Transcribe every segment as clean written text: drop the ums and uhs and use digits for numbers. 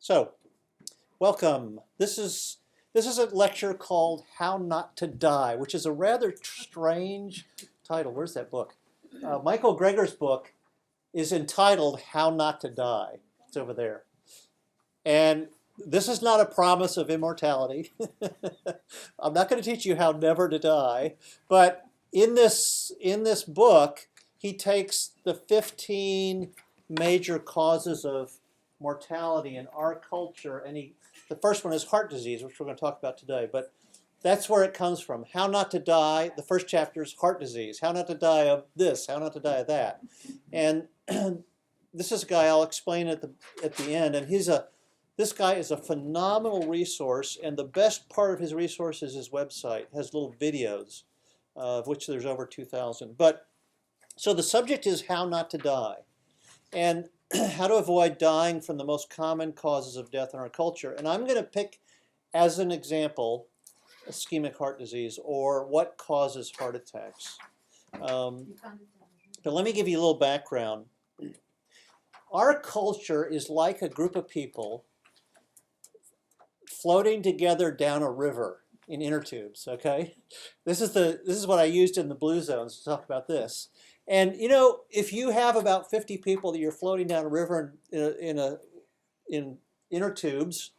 So, welcome. This is a lecture called "How Not to Die," which is a rather strange title. Where's that book? Michael Greger's book is entitled "How Not to Die." It's over there. And this is not a promise of immortality. I'm not going to teach you how never to die, but in this book, he takes the 15 major causes of mortality in our culture, and the first one is heart disease, which we're going to talk about today, but that's where it comes from. How not to die. The first chapter is heart disease. How not to die of this. How not to die of that. And this is a guy I'll explain at the end, and this guy is a phenomenal resource, and the best part of his resource is his website. It has little videos, of which there's over 2,000. But so the subject is how not to die, and how to avoid dying from the most common causes of death in our culture. And I'm going to pick as an example ischemic heart disease, or what causes heart attacks. But let me give you a little background. Our culture is like a group of people floating together down a river in inner tubes. Okay, this is what I used in the blue zones to talk about this. And you know, if you have about 50 people that you're floating down a river in inner tubes,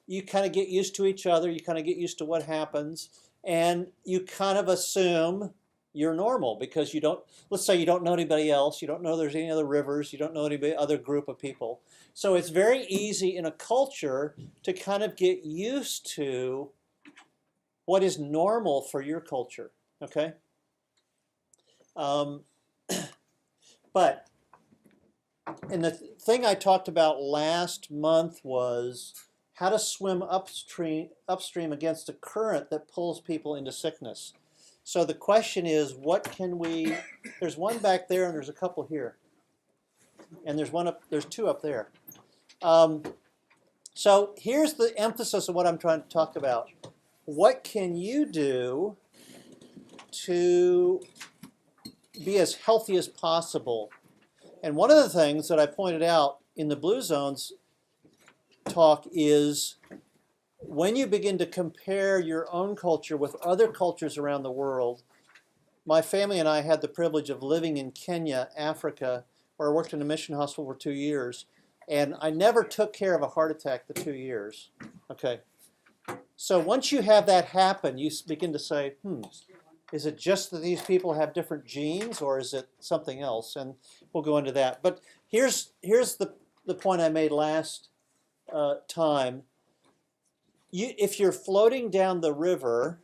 you kind of get used to each other. You kind of get used to what happens, and you kind of assume you're normal because you don't. Let's say you don't know anybody else. You don't know there's any other rivers. You don't know any other group of people. So it's very easy in a culture to kind of get used to what is normal for your culture. Okay. But, and the thing I talked about last month was how to swim upstream against a current that pulls people into sickness. So the question is, what can we? There's one back there, and there's a couple here, and there's two up there. So here's the emphasis of what I'm trying to talk about. What can you do to be as healthy as possible? And one of the things that I pointed out in the Blue Zones talk is when you begin to compare your own culture with other cultures around the world. My family and I had the privilege of living in Kenya, Africa, where I worked in a mission hospital for 2 years, and I never took care of a heart attack the 2 years. Okay. So once you have that happen, you begin to say, is it just that these people have different genes, or is it something else? And we'll go into that. But here's the point I made last time. If you're floating down the river,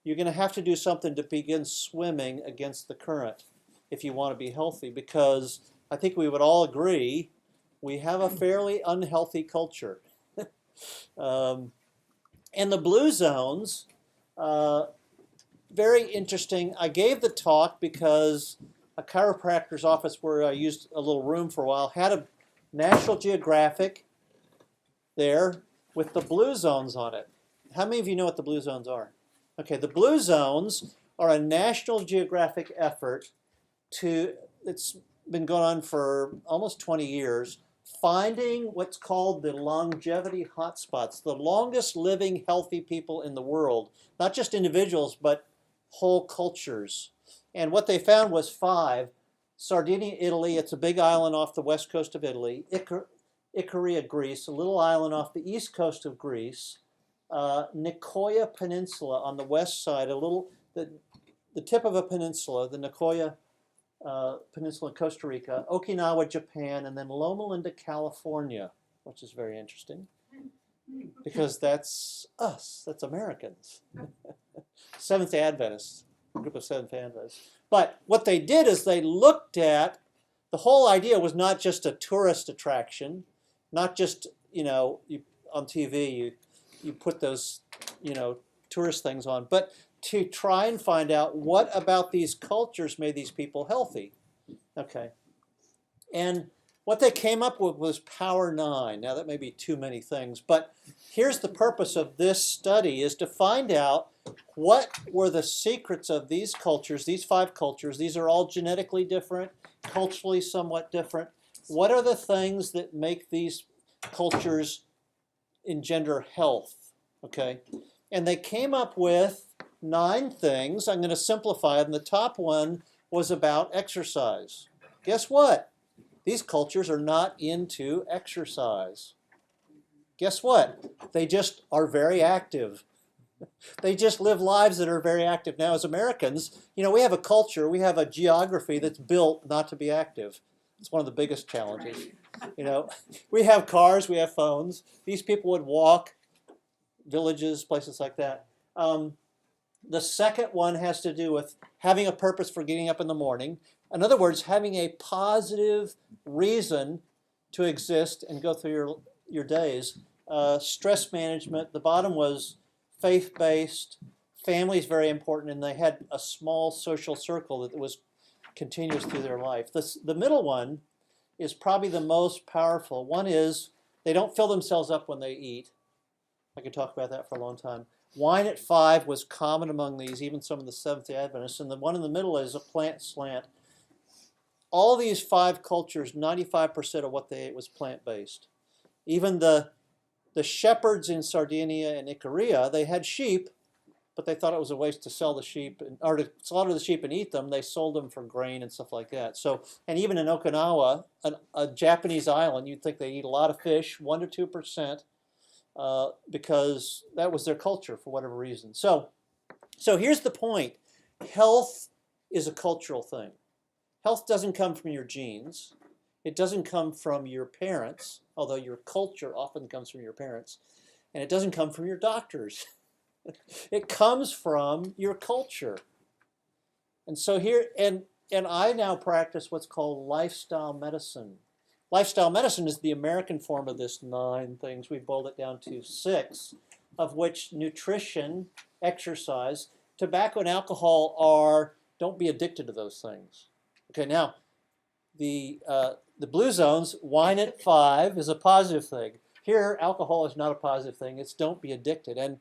you're going to have to do something to begin swimming against the current if you want to be healthy, because I think we would all agree we have a fairly unhealthy culture. And the Blue Zones, very interesting. I gave the talk because a chiropractor's office where I used a little room for a while had a National Geographic there with the Blue Zones on it. How many of you know what the Blue Zones are? Okay, the Blue Zones are a National Geographic effort it's been going on for almost 20 years, finding what's called the longevity hotspots, the longest living healthy people in the world, not just individuals, but whole cultures. And what they found was 5. Sardinia, Italy, it's a big island off the west coast of Italy. Icaria, Greece, a little island off the east coast of Greece. Nicoya Peninsula on the west side, the tip of a peninsula, the Nicoya Peninsula in Costa Rica, Okinawa, Japan, and then Loma Linda, California, which is very interesting because that's us, that's Americans. Seventh-day Adventists, a group of Seventh-day Adventists. But what they did is they looked at, the whole idea was not just a tourist attraction, not just, on TV you put those, tourist things on, but to try and find out what about these cultures made these people healthy. Okay. And what they came up with was Power 9. Now that may be too many things, but here's the purpose of this study, is to find out what were the secrets of these cultures, these 5 cultures. These are all genetically different, culturally somewhat different. What are the things that make these cultures engender health, okay? And they came up with 9 things. I'm going to simplify them. The top one was about exercise. Guess what? These cultures are not into exercise. Guess what? They just are very active. They just live lives that are very active. Now, as Americans, we have a culture, we have a geography that's built not to be active. It's one of the biggest challenges. We have cars, we have phones. These people would walk, villages, places like that. The second one has to do with having a purpose for getting up in the morning. In other words, having a positive reason to exist and go through your days. Stress management. The bottom was faith-based. Family is very important, and they had a small social circle that was continuous through their life. The middle one is probably the most powerful. One is they don't fill themselves up when they eat. I could talk about that for a long time. Wine at 5 was common among these, even some of the Seventh-day Adventists. And the one in the middle is a plant slant. All these 5 cultures, 95% of what they ate was plant-based. Even the shepherds in Sardinia and Icaria, they had sheep, but they thought it was a waste to sell the sheep, or to slaughter the sheep and eat them. They sold them for grain and stuff like that. So, and even in Okinawa, a Japanese island, you'd think they eat a lot of fish, 1 to 2%. Because that was their culture for whatever reason. So here's the point. Health is a cultural thing. Health doesn't come from your genes. It doesn't come from your parents, although your culture often comes from your parents. And it doesn't come from your doctors. It comes from your culture. And so here, and I now practice what's called lifestyle medicine. Lifestyle medicine is the American form of this 9 things. We boiled it down to 6, of which nutrition, exercise, tobacco, and alcohol don't be addicted to those things. Okay, now, the blue zones, wine at 5 is a positive thing. Here, alcohol is not a positive thing. It's don't be addicted. And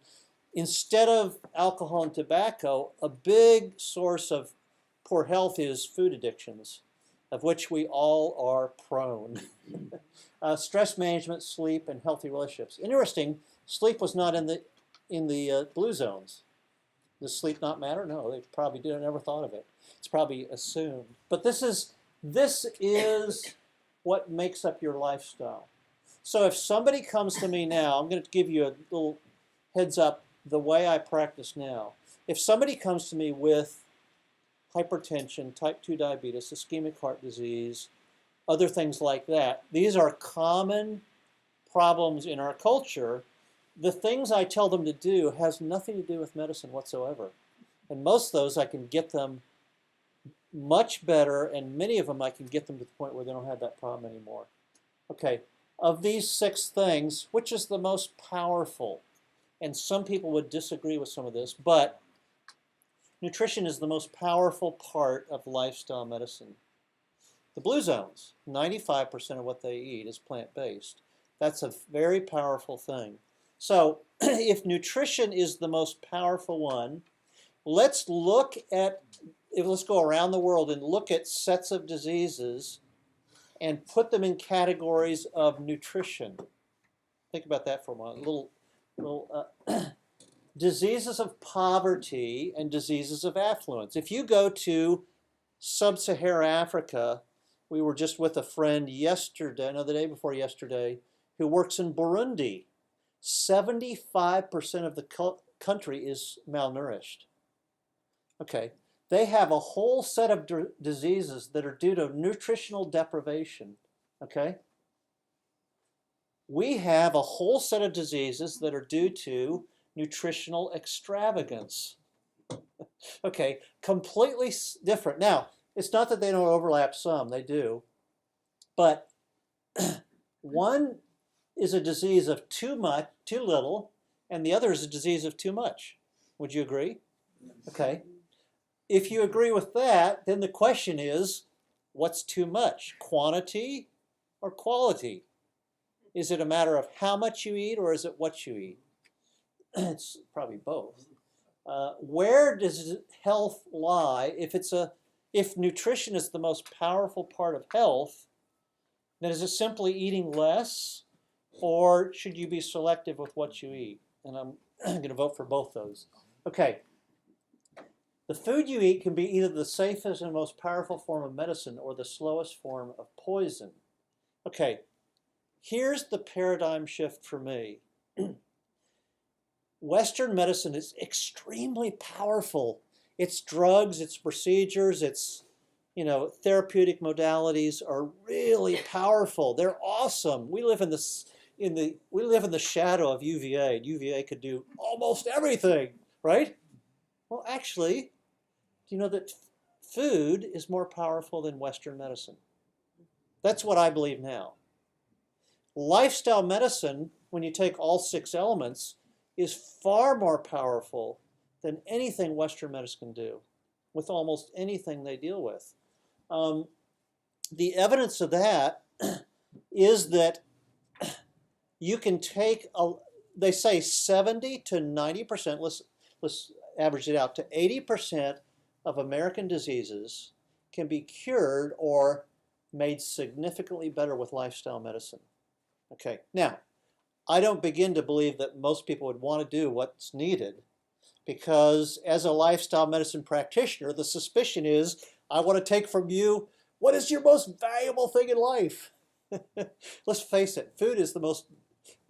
instead of alcohol and tobacco, a big source of poor health is food addictions, of which we all are prone. Stress management, sleep, and healthy relationships. Interesting, sleep was not in the blue zones. Does sleep not matter? No, they probably never thought of it. It's probably assumed. But this is what makes up your lifestyle. So if somebody comes to me now, I'm going to give you a little heads up the way I practice now. If somebody comes to me with hypertension, type 2 diabetes, ischemic heart disease, other things like that. These are common problems in our culture. The things I tell them to do has nothing to do with medicine whatsoever. And most of those I can get them much better, and many of them I can get them to the point where they don't have that problem anymore. Okay, of these 6 things, which is the most powerful? And some people would disagree with some of this, but nutrition is the most powerful part of lifestyle medicine. The blue zones, 95% of what they eat is plant-based. That's a very powerful thing. So if nutrition is the most powerful one, let's go around the world and look at sets of diseases and put them in categories of nutrition. Think about that for a moment. Diseases of poverty and diseases of affluence. If you go to sub-Saharan Africa, we were just with a friend yesterday, no, the day before yesterday, who works in Burundi. 75% of the country is malnourished. Okay, they have a whole set of diseases that are due to nutritional deprivation. Okay, we have a whole set of diseases that are due to nutritional extravagance. Okay, completely different. Now, it's not that they don't overlap some, they do. But one is a disease of too little, and the other is a disease of too much. Would you agree? Okay. If you agree with that, then the question is, what's too much? Quantity or quality? Is it a matter of how much you eat, or is it what you eat? It's probably both. Where does health lie? If nutrition is the most powerful part of health, then is it simply eating less, or should you be selective with what you eat? And I'm going to vote for both those. Okay. The food you eat can be either the safest and most powerful form of medicine or the slowest form of poison. Okay, here's the paradigm shift for me. Western medicine is extremely powerful. Its drugs, its procedures, its therapeutic modalities are really powerful. They're awesome. We live in the shadow of UVA, and UVA could do almost everything, right? Well, actually, do you know that food is more powerful than Western medicine? That's what I believe now. Lifestyle medicine, when you take all 6 elements, is far more powerful than anything Western medicine can do with almost anything they deal with. The evidence of that is that you can take, they say 70 to 90%, let's average it out to 80% of American diseases can be cured or made significantly better with lifestyle medicine. Okay, now, I don't begin to believe that most people would want to do what's needed, because as a lifestyle medicine practitioner, the suspicion is I want to take from you what is your most valuable thing in life. Let's face it, food is the most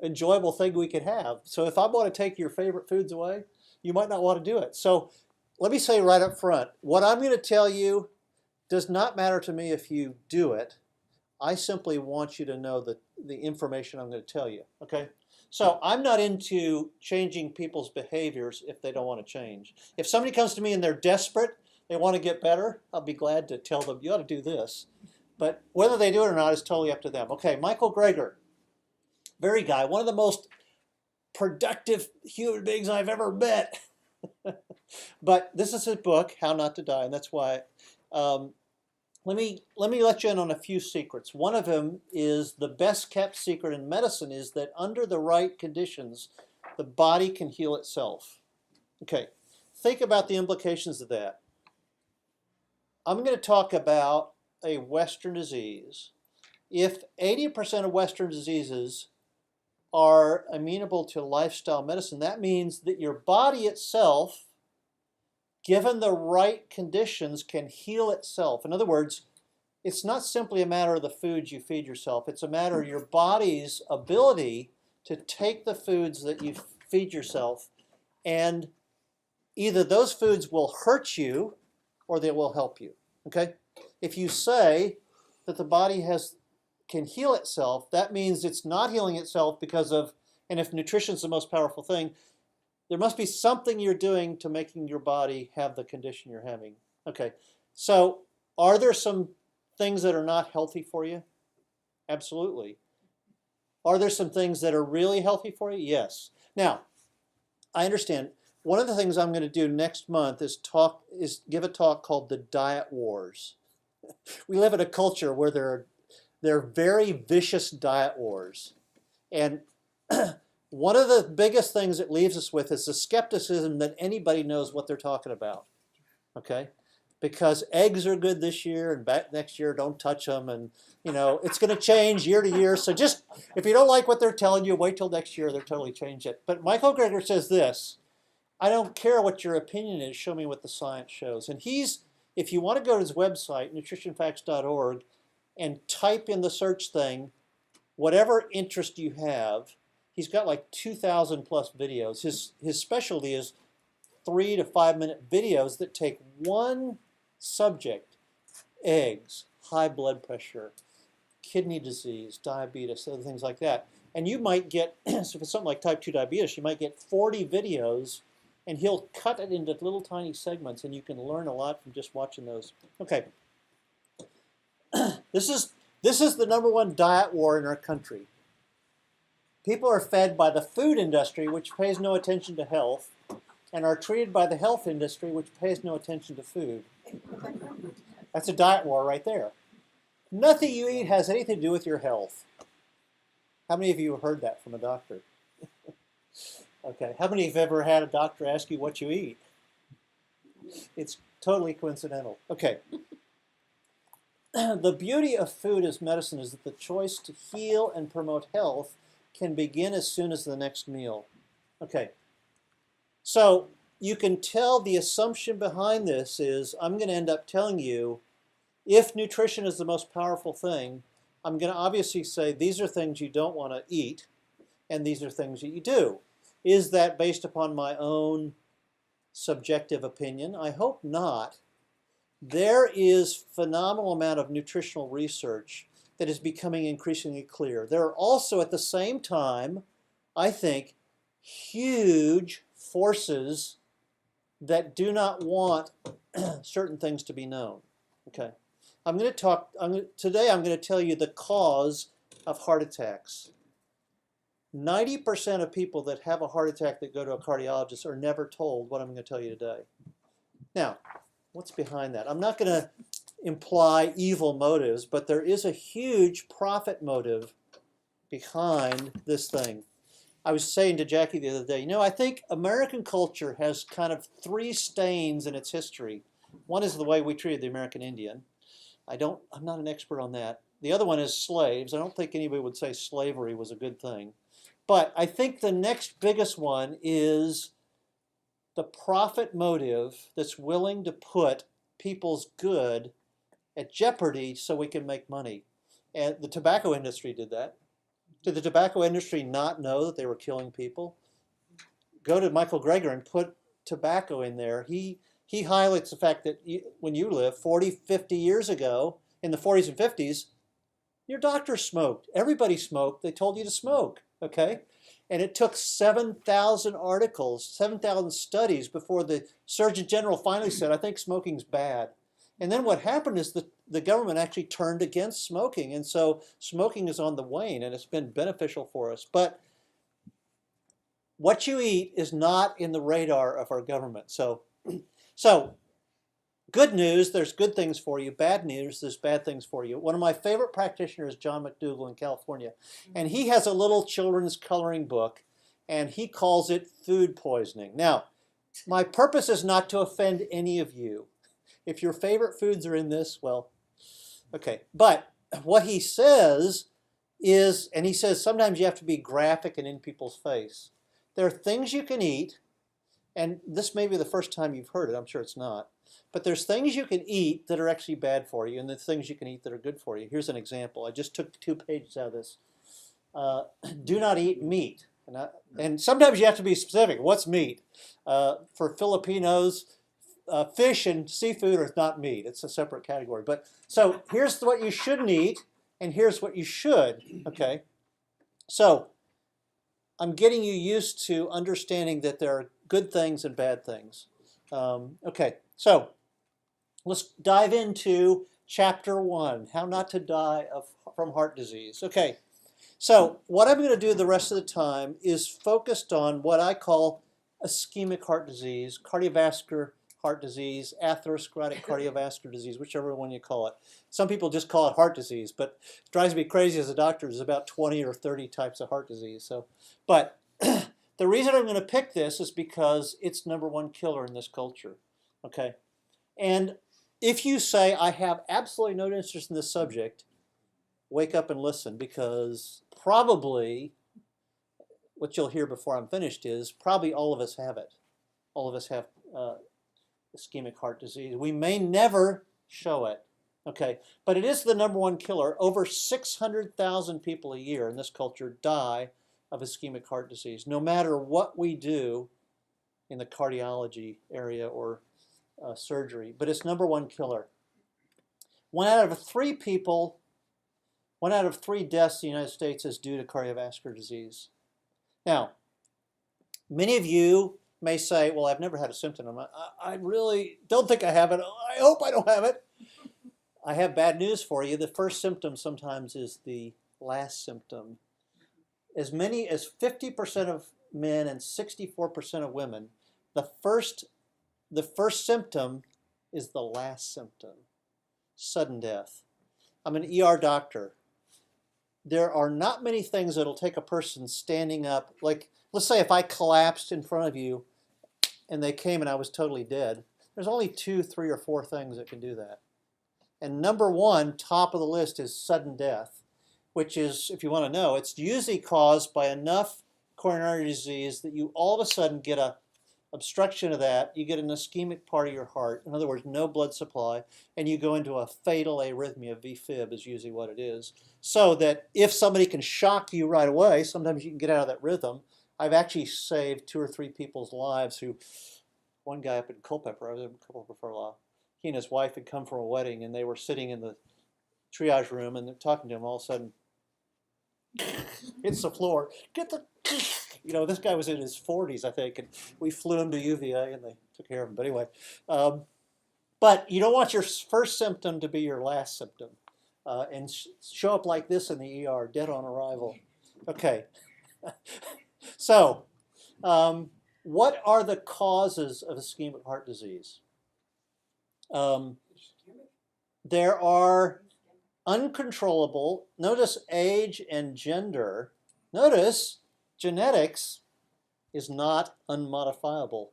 enjoyable thing we can have. So if I want to take your favorite foods away, you might not want to do it. So let me say right up front, what I'm going to tell you does not matter to me if you do it. I simply want you to know the information I'm going to tell you, okay? So I'm not into changing people's behaviors if they don't want to change. If somebody comes to me and they're desperate, they want to get better, I'll be glad to tell them, you ought to do this. But whether they do it or not is totally up to them. Okay, Michael Greger, very guy, one of the most productive human beings I've ever met. But this is his book, How Not to Die, and that's why. Let me let you in on a few secrets. One of them is the best kept secret in medicine is that under the right conditions, the body can heal itself. Okay, think about the implications of that. I'm going to talk about a Western disease. If 80% of Western diseases are amenable to lifestyle medicine, that means that your body itself, given the right conditions, can heal itself. In other words, it's not simply a matter of the foods you feed yourself. It's a matter of your body's ability to take the foods that you feed yourself, and either those foods will hurt you or they will help you. Okay? If you say that the body can heal itself, that means it's not healing itself because of, and if nutrition is the most powerful thing, there must be something you're doing to making your body have the condition you're having. Okay, so are there some things that are not healthy for you? Absolutely. Are there some things that are really healthy for you? Yes. Now, I understand. One of the things I'm going to do next month is give a talk called The Diet Wars. We live in a culture where there are very vicious diet wars. And one of the biggest things it leaves us with is the skepticism that anybody knows what they're talking about, okay? Because eggs are good this year and back next year, don't touch them. And, it's going to change year to year. So just, if you don't like what they're telling you, wait till next year, they'll totally change it. But Michael Greger says this, I don't care what your opinion is, show me what the science shows. And if you want to go to his website, nutritionfacts.org, and type in the search thing, whatever interest you have, he's got like 2,000 plus videos. His specialty is 3 to 5 minute videos that take one subject, eggs, high blood pressure, kidney disease, diabetes, other things like that. And you might get, so if it's something like type 2 diabetes, you might get 40 videos, and he'll cut it into little tiny segments, and you can learn a lot from just watching those. Okay. This is the #1 diet war in our country. People are fed by the food industry, which pays no attention to health, and are treated by the health industry, which pays no attention to food. That's a diet war right there. Nothing you eat has anything to do with your health. How many of you have heard that from a doctor? Okay. How many have ever had a doctor ask you what you eat? It's totally coincidental. Okay. The beauty of food as medicine is that the choice to heal and promote health can begin as soon as the next meal. Okay, so you can tell the assumption behind this is I'm going to end up telling you if nutrition is the most powerful thing, I'm going to obviously say these are things you don't want to eat and these are things that you do. Is that based upon my own subjective opinion? I hope not. There is phenomenal amount of nutritional research that is becoming increasingly clear. There are also at the same time, I think, huge forces that do not want certain things to be known. Okay, today I'm going to tell you the cause of heart attacks. 90% of people that have a heart attack that go to a cardiologist are never told what I'm going to tell you today. Now, what's behind that? I'm not going to imply evil motives, but there is a huge profit motive behind this thing. I was saying to Jackie the other day, I think American culture has kind of three stains in its history. One is the way we treated the American Indian. I'm not an expert on that. The other one is slaves. I don't think anybody would say slavery was a good thing. But I think the next biggest one is the profit motive that's willing to put people's good at jeopardy so we can make money. And the tobacco industry did that. Did the tobacco industry not know that they were killing people? Go to Michael Greger and put tobacco in there. He highlights the fact that when you lived 40, 50 years ago, in the 40s and 50s, your doctor smoked. Everybody smoked. They told you to smoke, okay? And it took 7,000 articles, 7,000 studies before the Surgeon General finally said, I think smoking's bad. And then what happened is the government actually turned against smoking. And so smoking is on the wane, and it's been beneficial for us. But what you eat is not in the radar of our government. So good news, there's good things for you. Bad news, there's bad things for you. One of my favorite practitioners is John McDougall in California. And he has a little children's coloring book, and he calls it food poisoning. Now, my purpose is not to offend any of you. If your favorite foods are in this, well, okay. But what he says is, and he says sometimes you have to be graphic and in people's face. There are things you can eat, and this may be the first time you've heard it, I'm sure it's not, but there's things you can eat that are actually bad for you, and there's things you can eat that are good for you. Here's an example. I just took 2 pages out of this. Do not eat meat. And sometimes you have to be specific. What's meat? For Filipinos, fish and seafood are not meat. It's a separate category. But so here's what you shouldn't eat, and here's what you should. Okay. So I'm getting you used to understanding that there are good things and bad things. Okay. So let's dive into chapter 1: How not to die from heart disease. Okay. So what I'm going to do the rest of the time is focused on what I call ischemic heart disease, cardiovascular heart disease, atherosclerotic cardiovascular disease, whichever one you call it. Some people just call it heart disease, but it drives me crazy as a doctor. There's about 20 or 30 types of heart disease. But the reason I'm going to pick this is because it's #1 killer in this culture. Okay, and if you say I have absolutely no interest in this subject, wake up and listen, because probably what you'll hear before I'm finished is probably all of us have it. All of us have ischemic heart disease. We may never show it, okay, but it is the #1 killer. Over 600,000 people a year in this culture die of ischemic heart disease, no matter what we do in the cardiology area or surgery, but it's #1 killer. 1 out of 3 people, 1 out of 3 deaths in the United States is due to cardiovascular disease. Now, many of you may say, well, I've never had a symptom. I really don't think I have it. I hope I don't have it. I have bad news for you. The first symptom sometimes is the last symptom. As many as 50% of men and 64% of women, the first symptom is the last symptom: sudden death. I'm an ER doctor. There are not many things that'll take a person standing up. Like, let's say if I collapsed in front of you and they came and I was totally dead, there's only 2, 3, or 4 things that can do that. And #1, top of the list, is sudden death. which is, if you want to know, it's usually caused by enough coronary disease that you all of a sudden get a obstruction of that, you get an ischemic part of your heart, in other words, no blood supply, and you go into a fatal arrhythmia. VFib is usually what it is. So that if somebody can shock you right away, sometimes you can get out of that rhythm. I've actually saved 2 or 3 people's lives who, one guy up in Culpeper, I was in Culpeper for a while, he and his wife had come from a wedding and they were sitting in the triage room and they're talking to him, all of a sudden, hits the floor, get the, this guy was in his 40s, I think, and we flew him to UVA and they took care of him. But anyway, but you don't want your first symptom to be your last symptom and show up like this in the ER, dead on arrival. Okay, so what are the causes of ischemic heart disease? There are uncontrollable, notice age and gender. Notice genetics is not unmodifiable.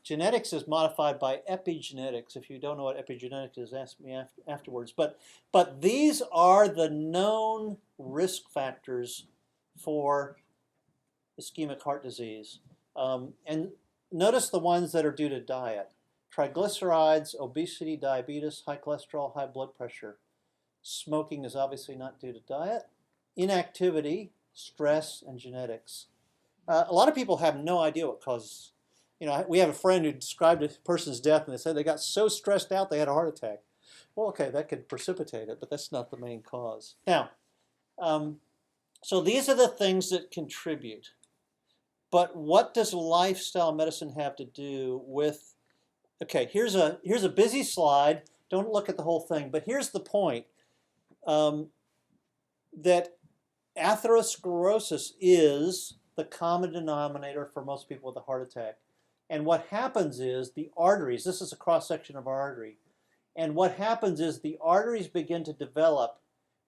Genetics is modified by epigenetics. If you don't know what epigenetics is, ask me afterwards. But these are the known risk factors for ischemic heart disease. And notice the ones that are due to diet. Triglycerides, obesity, diabetes, high cholesterol, high blood pressure. Smoking is obviously not due to diet. Inactivity, stress, and genetics. A lot of people have no idea what causes. We have a friend who described a person's death and they said they got so stressed out they had a heart attack. Well, okay, that could precipitate it, but that's not the main cause. Now, so these are the things that contribute. But what does lifestyle medicine have to do with? Okay, here's a busy slide. Don't look at the whole thing, but here's the point. That atherosclerosis is the common denominator for most people with a heart attack. And what happens is the arteries, this is a cross-section of our artery, and what happens is the arteries begin to develop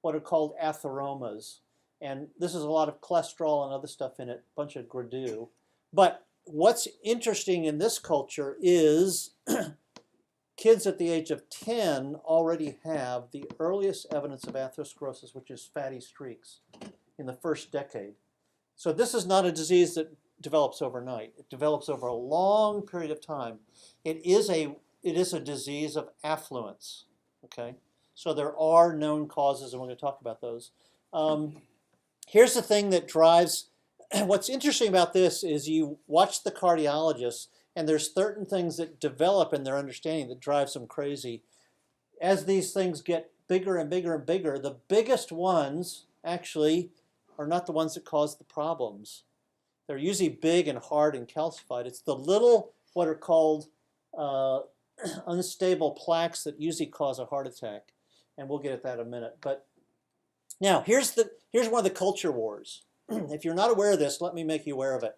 what are called atheromas. And this is a lot of cholesterol and other stuff in it, a bunch of gradue. But what's interesting in this culture is kids at the age of 10 already have the earliest evidence of atherosclerosis, which is fatty streaks, in the first decade. So this is not a disease that develops overnight. It develops over a long period of time. It is a disease of affluence. Okay, so there are known causes, and we're going to talk about those. Here's the thing that drives. What's interesting about this is you watch the cardiologists, and there's certain things that develop in their understanding that drives them crazy. As these things get bigger and bigger and bigger, the biggest ones actually are not the ones that cause the problems. They're usually big and hard and calcified. It's the little, what are called unstable plaques that usually cause a heart attack. And we'll get at that in a minute. But now, here's one of the culture wars. If you're not aware of this, let me make you aware of it.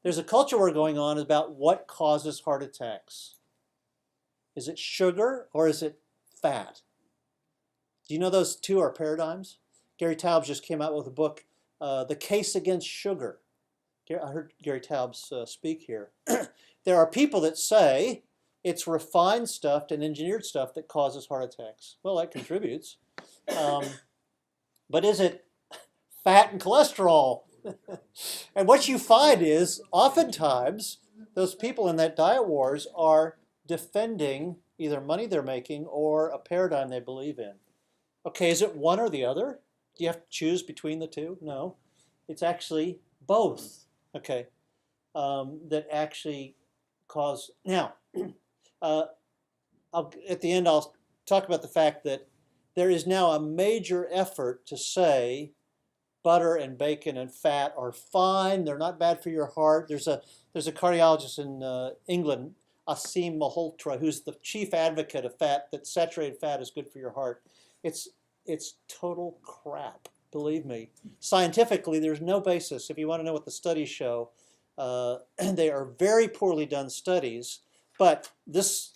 There's a culture war going on about what causes heart attacks. Is it sugar or is it fat? Do you know those two are paradigms? Gary Taubes just came out with a book, The Case Against Sugar. I heard Gary Taubes speak here. There are people that say it's refined stuff and engineered stuff that causes heart attacks. Well, that contributes. But is it fat and cholesterol? And what you find is oftentimes those people in that diet wars are defending either money they're making or a paradigm they believe in. Okay, is it one or the other? Do you have to choose between the two? No. It's actually both. Okay, that actually cause. Now, at the end, I'll talk about the fact that there is now a major effort to say butter and bacon and fat are fine. They're not bad for your heart. There's a cardiologist in England, Asim Malhotra, who's the chief advocate of fat, that saturated fat is good for your heart. It's total crap. Believe me. Scientifically, there's no basis. If you want to know what the studies show, they are very poorly done studies, but this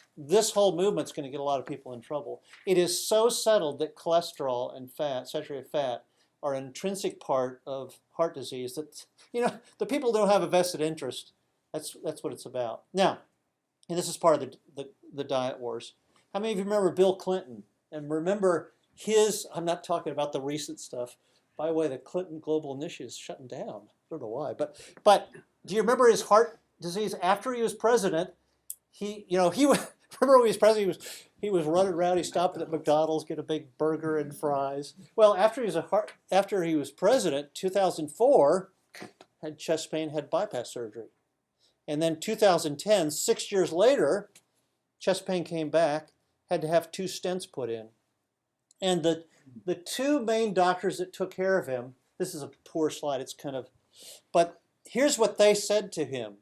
whole movement's going to get a lot of people in trouble. It is so settled that cholesterol and fat, saturated fat, are an intrinsic part of heart disease that, the people don't have a vested interest. That's what it's about. Now, and this is part of the diet wars. How many of you remember Bill Clinton? And remember I'm not talking about the recent stuff, By the way, the Clinton Global Initiative is shutting down. I don't know why, but do you remember his heart disease after he was president? He remember when he was president, he was running around. He stopped at McDonald's, get a big burger and fries. Well, after he was president, 2004, had chest pain, had bypass surgery, and then 2010, 6 years later, chest pain came back, had to have 2 stents put in, and the 2 main doctors that took care of him. This is a poor slide. It's kind of, but here's what they said to him.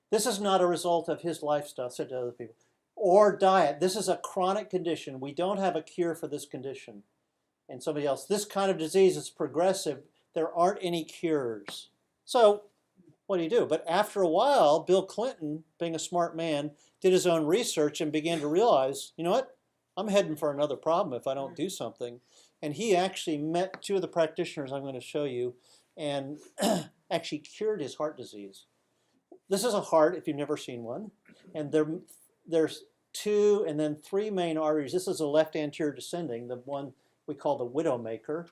This is not a result of his lifestyle, said to other people, or diet. This is a chronic condition. We don't have a cure for this condition. And somebody else, this kind of disease is progressive. There aren't any cures. So what do you do? But after a while, Bill Clinton, being a smart man, did his own research and began to realize, you know what? I'm heading for another problem if I don't do something. And he actually met 2 of the practitioners I'm going to show you and actually cured his heart disease. This is a heart, if you've never seen one, and there's 2 and then 3 main arteries. This is a left anterior descending, the one we call the widowmaker.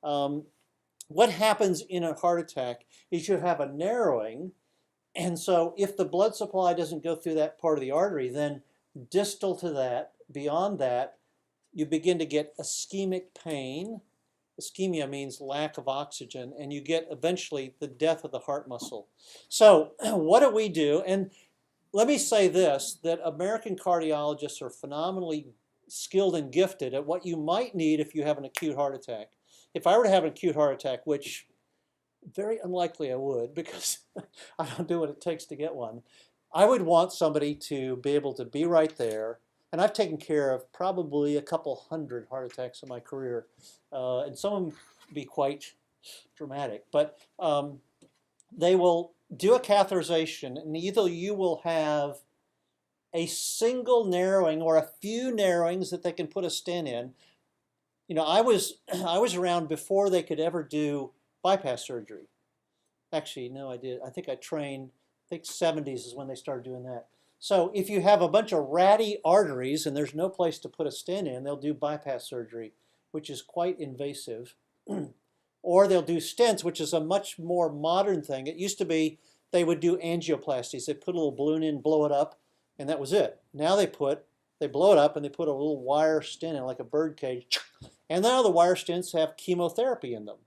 What happens in a heart attack is you have a narrowing, and so if the blood supply doesn't go through that part of the artery, then distal to that, beyond that, you begin to get ischemic pain. Ischemia means lack of oxygen, and you get eventually the death of the heart muscle. So what do we do? And let me say this, that American cardiologists are phenomenally skilled and gifted at what you might need if you have an acute heart attack. If I were to have an acute heart attack, which very unlikely I would because I don't do what it takes to get one, I would want somebody to be able to be right there. And I've taken care of probably a couple hundred heart attacks in my career, and some of them be quite dramatic. But they will do a catheterization, and either you will have a single narrowing or a few narrowings that they can put a stent in. You know, I was around before they could ever do bypass surgery. Actually, no, I did. I think I trained. I think 70s is when they started doing that. So if you have a bunch of ratty arteries and there's no place to put a stent in, they'll do bypass surgery, which is quite invasive. Or they'll do stents, which is a much more modern thing. It used to be they would do angioplasties. They put a little balloon in, blow it up, and that was it. Now they blow it up and they put a little wire stent in, like a bird cage. And now the wire stents have chemotherapy in them.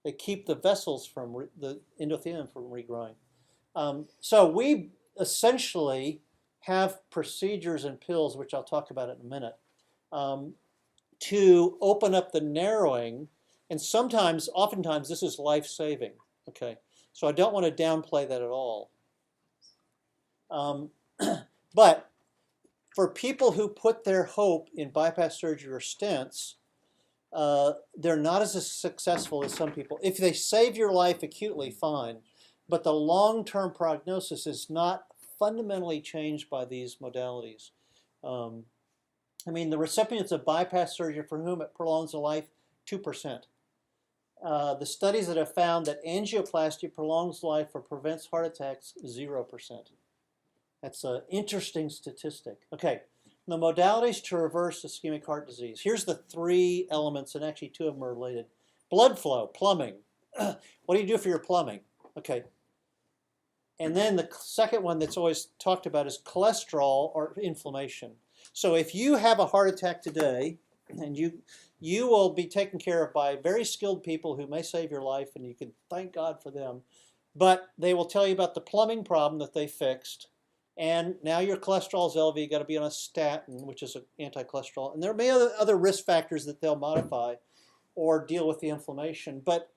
They keep the vessels from the endothelium from regrowing. So we essentially have procedures and pills, which I'll talk about in a minute, to open up the narrowing, and oftentimes this is life-saving. Okay, so I don't want to downplay that at all. But for people who put their hope in bypass surgery or stents, they're not as successful as some people. If they save your life acutely, fine, but the long-term prognosis is not fundamentally changed by these modalities. I mean, the recipients of bypass surgery for whom it prolongs the life, 2%. The studies that have found that angioplasty prolongs life or prevents heart attacks, 0%. That's an interesting statistic. Okay, the modalities to reverse ischemic heart disease. Here's the 3 elements, and actually 2 of them are related. Blood flow, plumbing. What do you do for your plumbing? Okay. And then the second one that's always talked about is cholesterol or inflammation. So if you have a heart attack today, and you will be taken care of by very skilled people who may save your life, and you can thank God for them, but they will tell you about the plumbing problem that they fixed, and now your cholesterol is elevated, you've got to be on a statin, which is an anti-cholesterol, and there may be other risk factors that they'll modify or deal with the inflammation. But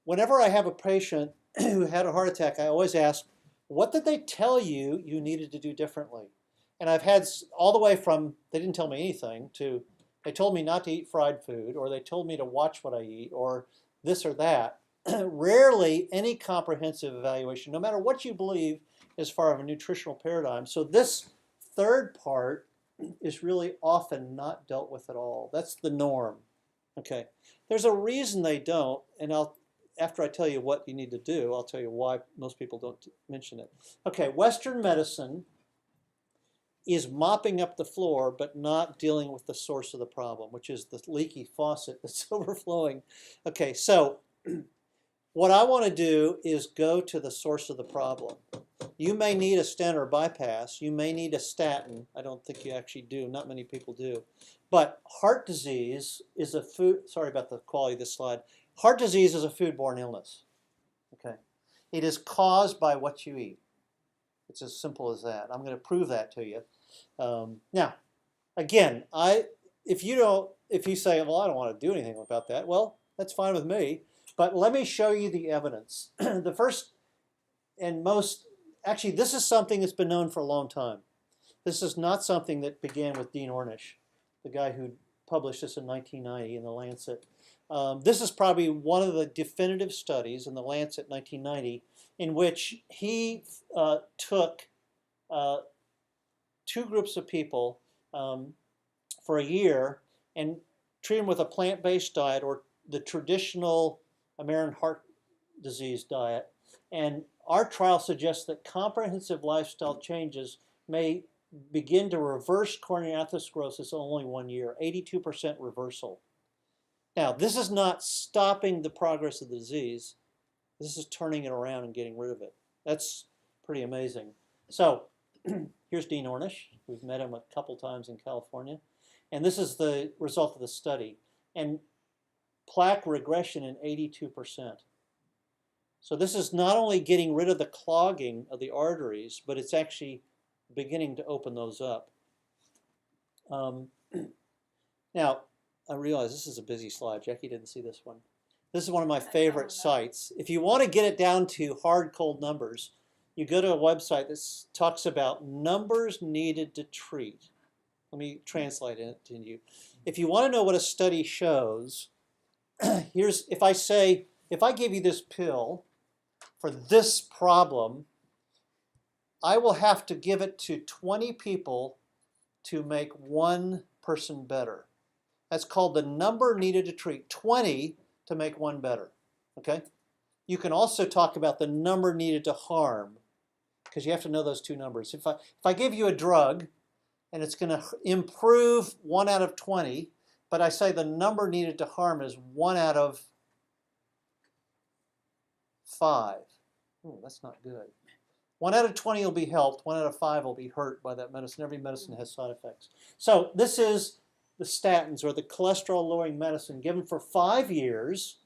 whenever I have a patient who had a heart attack, I always ask, what did they tell you you needed to do differently? And I've had all the way from, they didn't tell me anything, to they told me not to eat fried food, or they told me to watch what I eat, or this or that. Rarely any comprehensive evaluation, no matter what you believe as far as a nutritional paradigm. So this third part is really often not dealt with at all. That's the norm. Okay. There's a reason they don't, and after I tell you what you need to do, I'll tell you why most people don't mention it. Okay, Western medicine is mopping up the floor but not dealing with the source of the problem, which is the leaky faucet that's overflowing. Okay, so what I want to do is go to the source of the problem. You may need a stent or bypass. You may need a statin. I don't think you actually do. Not many people do. But heart disease is a food, sorry about the quality of this slide. Heart disease is a foodborne illness. Okay. It is caused by what you eat. It's as simple as that. I'm going to prove that to you. Now, again, if you say, well, I don't want to do anything about that, well, that's fine with me. But let me show you the evidence. The first and most, actually, this is something that's been known for a long time. This is not something that began with Dean Ornish, the guy who published this in 1990 in The Lancet. This is probably one of the definitive studies in The Lancet 1990 in which he took two groups of people for a year and treated them with a plant-based diet or the traditional American heart disease diet. And our trial suggests that comprehensive lifestyle changes may begin to reverse coronary atherosclerosis in only 1 year, 82% reversal. Now, this is not stopping the progress of the disease. This is turning it around and getting rid of it. That's pretty amazing. So here's Dean Ornish. We've met him a couple times in California. And this is the result of the study. And plaque regression in 82%. So this is not only getting rid of the clogging of the arteries, but it's actually beginning to open those up. Now, I realize this is a busy slide. Jackie didn't see this one. This is one of my favorite sites. If you want to get it down to hard, cold numbers, you go to a website that talks about numbers needed to treat. Let me translate it to you. If you want to know what a study shows, here's, if I give you this pill for this problem, I will have to give it to 20 people to make one person better. That's called the number needed to treat, 20 to make one better, okay? You can also talk about the number needed to harm, because you have to know those two numbers. If I give you a drug and it's going to improve 1 out of 20, but I say the number needed to harm is 1 out of 5. Ooh, that's not good. 1 out of 20 will be helped. 1 out of 5 will be hurt by that medicine. Every medicine has side effects. So this is the statins, or the cholesterol-lowering medicine, given for 5 years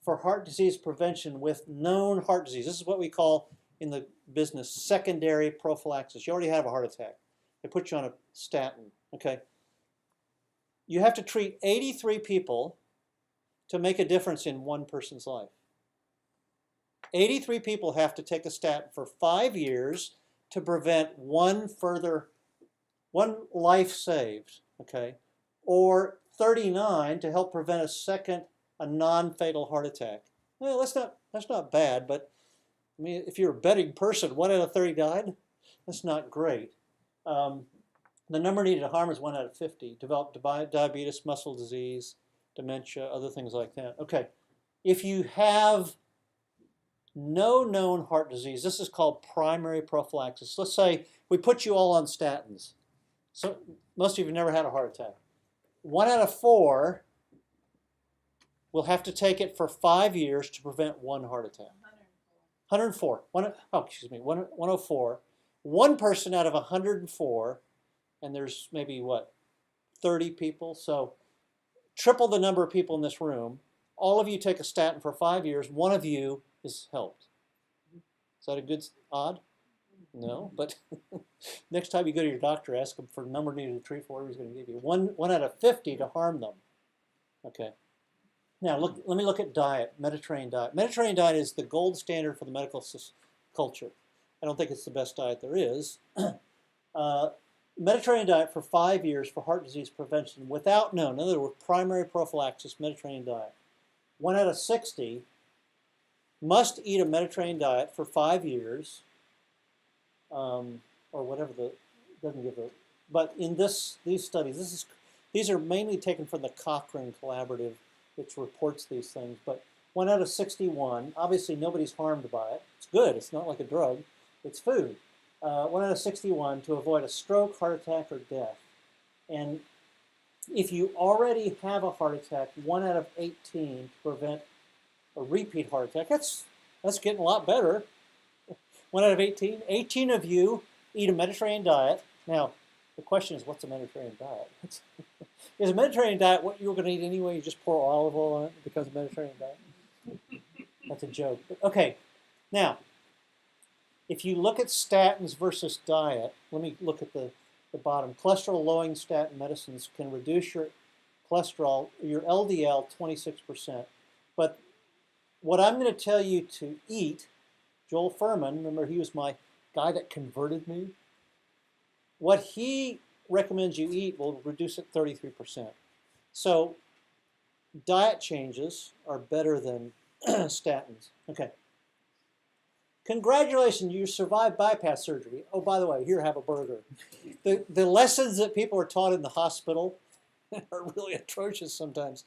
for heart disease prevention with known heart disease. This is what we call in the business secondary prophylaxis. You already have a heart attack. They put you on a statin. Okay. You have to treat 83 people to make a difference in one person's life. 83 people have to take a statin for 5 years to prevent one life saved, okay? Or 39 to help prevent a non-fatal heart attack. Well, that's not bad, but I mean, if you're a betting person, 1 out of 30 died. That's not great. The number needed to harm is 1 out of 50. Develop diabetes, muscle disease, dementia, other things like that. Okay, if you have no known heart disease, this is called primary prophylaxis. Let's say we put you all on statins. So most of you have never had a heart attack. 1 out of 4 will have to take it for 5 years to prevent one heart attack. 104. 104. One person out of 104, and there's maybe, what, 30 people? So triple the number of people in this room. All of you take a statin for 5 years. One of you is helped. Is that a good odd? No, but next time you go to your doctor, ask him for the number needed to treat for whatever he's going to give you. 1 out of 50 to harm them. Okay. Now let me look at diet, Mediterranean diet. Mediterranean diet is the gold standard for the medical culture. I don't think it's the best diet there is. Mediterranean diet for 5 years for heart disease prevention without known, in other words, primary prophylaxis, Mediterranean diet. 1 out of 60 must eat a Mediterranean diet for 5 years, or whatever doesn't give a, but in these studies, these are mainly taken from the Cochrane Collaborative, which reports these things, but 1 out of 61, obviously nobody's harmed by it. It's good, it's not like a drug, it's food. 1 out of 61 to avoid a stroke, heart attack, or death. And if you already have a heart attack, 1 out of 18 to prevent a repeat heart attack. That's getting a lot better. 1 out of 18. 18 of you eat a Mediterranean diet. Now, the question is, what's a Mediterranean diet? Is a Mediterranean diet what you were going to eat anyway? You just pour olive oil on it, it becomes a Mediterranean diet? That's a joke. But, okay, now, if you look at statins versus diet, let me look at the bottom. Cholesterol-lowering statin medicines can reduce your cholesterol, your LDL, 26%. But what I'm going to tell you to eat, Joel Furman, remember he was my guy that converted me? What he recommends you eat will reduce it 33%. So diet changes are better than statins. Okay. Congratulations, you survived bypass surgery. Oh, by the way, here, have a burger. The lessons that people are taught in the hospital are really atrocious sometimes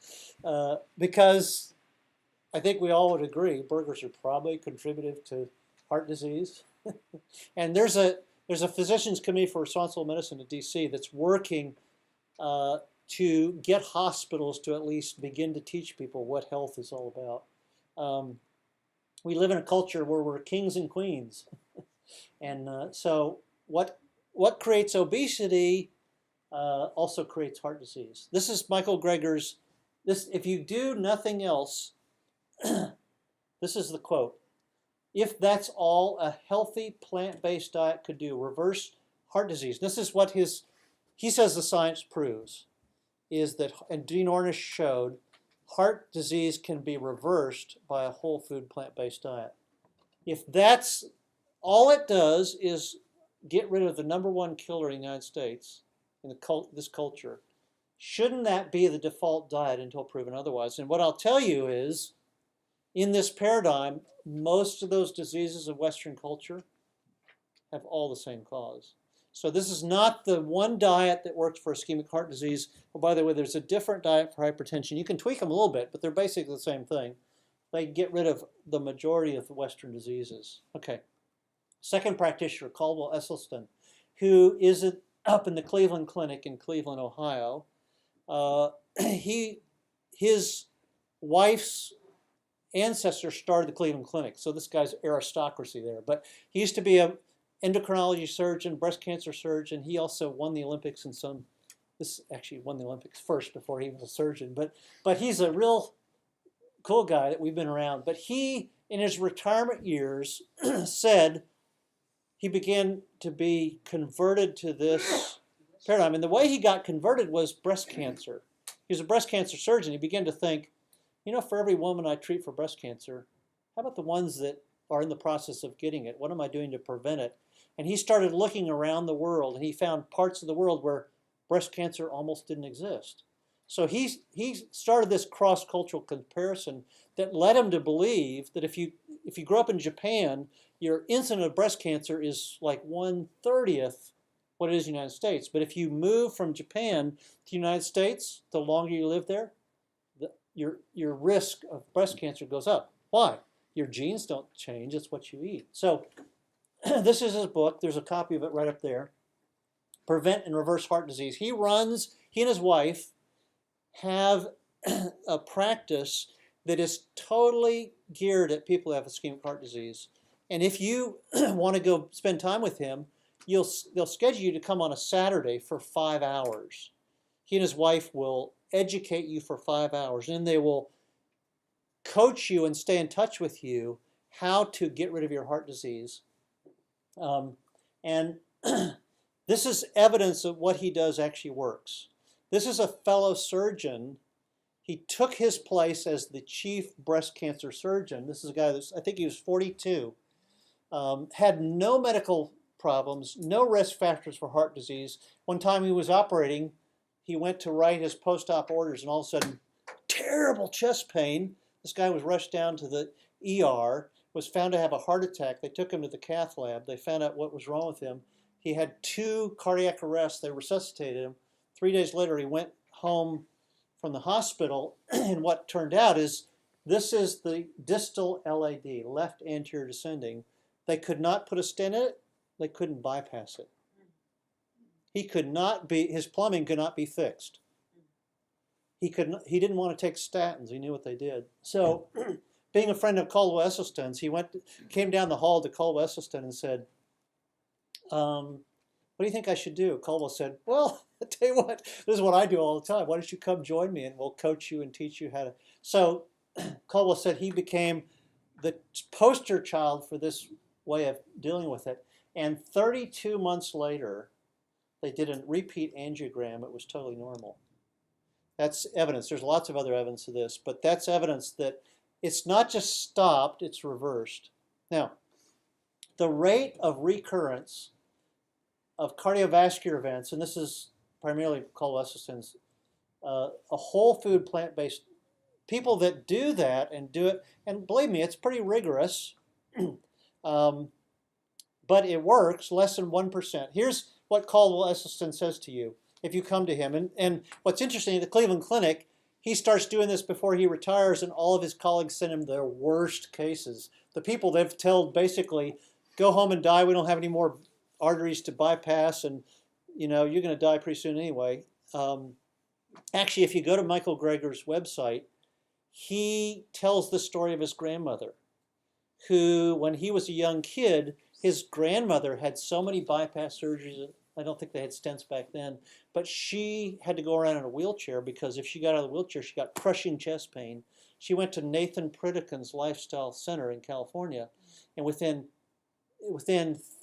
because I think we all would agree burgers are probably contributive to heart disease. And there's a physicians committee for responsible medicine in DC that's working to get hospitals to at least begin to teach people what health is all about. We live in a culture where we're kings and queens. And so what creates obesity also creates heart disease. This is Michael Greger's, if you do nothing else, this is the quote, if that's all a healthy plant-based diet could do, reverse heart disease. This is what he says the science proves, is that, and Dean Ornish showed, heart disease can be reversed by a whole food plant-based diet. If that's all it does is get rid of the #1 killer in the United States, in this culture, shouldn't that be the default diet until proven otherwise? And what I'll tell you is, in this paradigm, most of those diseases of Western culture have all the same cause. So this is not the one diet that works for ischemic heart disease. Oh, by the way, there's a different diet for hypertension. You can tweak them a little bit, but they're basically the same thing. They get rid of the majority of the Western diseases. Okay. Second practitioner, Caldwell Esselstyn, who is up in the Cleveland Clinic in Cleveland, Ohio. His wife's ancestor started the Cleveland Clinic, so this guy's aristocracy there. But he used to be an endocrinology surgeon, breast cancer surgeon. He also won the Olympics in some. This actually won the Olympics first before he was a surgeon. But he's a real cool guy that we've been around. But he, in his retirement years, said he began to be converted to this paradigm. And the way he got converted was breast cancer. He was a breast cancer surgeon. He began to think, you know, for every woman I treat for breast cancer, how about the ones that are in the process of getting it? What am I doing to prevent it? And he started looking around the world, and he found parts of the world where breast cancer almost didn't exist. So he started this cross-cultural comparison that led him to believe that if you grow up in Japan, your incidence of breast cancer is like 1/30th what it is in the United States. But if you move from Japan to the United States, the longer you live there, your risk of breast cancer goes up. Why? Your genes don't change, it's what you eat. So this is his book. There's a copy of it right up there. Prevent and Reverse Heart Disease. He and his wife have a practice that is totally geared at people who have ischemic heart disease. And if you want to go spend time with him, they'll schedule you to come on a Saturday for 5 hours. He and his wife will educate you for 5 hours, and they will coach you and stay in touch with you how to get rid of your heart disease. And this is evidence of what he does actually works. This is a fellow surgeon. He took his place as the chief breast cancer surgeon. This is a guy that I think he was 42, had no medical problems, no risk factors for heart disease. One time he was operating, he went to write his post-op orders, and all of a sudden, terrible chest pain. This guy was rushed down to the ER, was found to have a heart attack. They took him to the cath lab. They found out what was wrong with him. He had 2 cardiac arrests. They resuscitated him. 3 days later, he went home from the hospital, and what turned out is this is the distal LAD, left anterior descending. They could not put a stent in it. They couldn't bypass it. His plumbing could not be fixed. He didn't want to take statins. He knew what they did. So, being a friend of Caldwell Esselstyn's, came down the hall to Caldwell Esselstyn and said, what do you think I should do? Caldwell said, well, I tell you what, this is what I do all the time. Why don't you come join me and we'll coach you and teach you how to. So Caldwell said he became the poster child for this way of dealing with it. And 32 months later, they did a repeat angiogram. It was totally normal. That's evidence. There's lots of other evidence of this, but that's evidence that it's not just stopped, it's reversed. Now, the rate of recurrence of cardiovascular events, and this is primarily Caldwell Esselstyn's, a whole food plant-based, people that do that and do it, and believe me, it's pretty rigorous, but it works, less than 1%. Here's what Caldwell Esselstyn says to you if you come to him. And what's interesting, at the Cleveland Clinic, he starts doing this before he retires, and all of his colleagues send him their worst cases. The people they've told basically, go home and die, we don't have any more arteries to bypass, and you're going to die pretty soon anyway. Actually, if you go to Michael Greger's website, he tells the story of his grandmother, who, when he was a young kid, his grandmother had so many bypass surgeries. I don't think they had stents back then, but she had to go around in a wheelchair because if she got out of the wheelchair, she got crushing chest pain. She went to Nathan Pritikin's Lifestyle Center in California, and within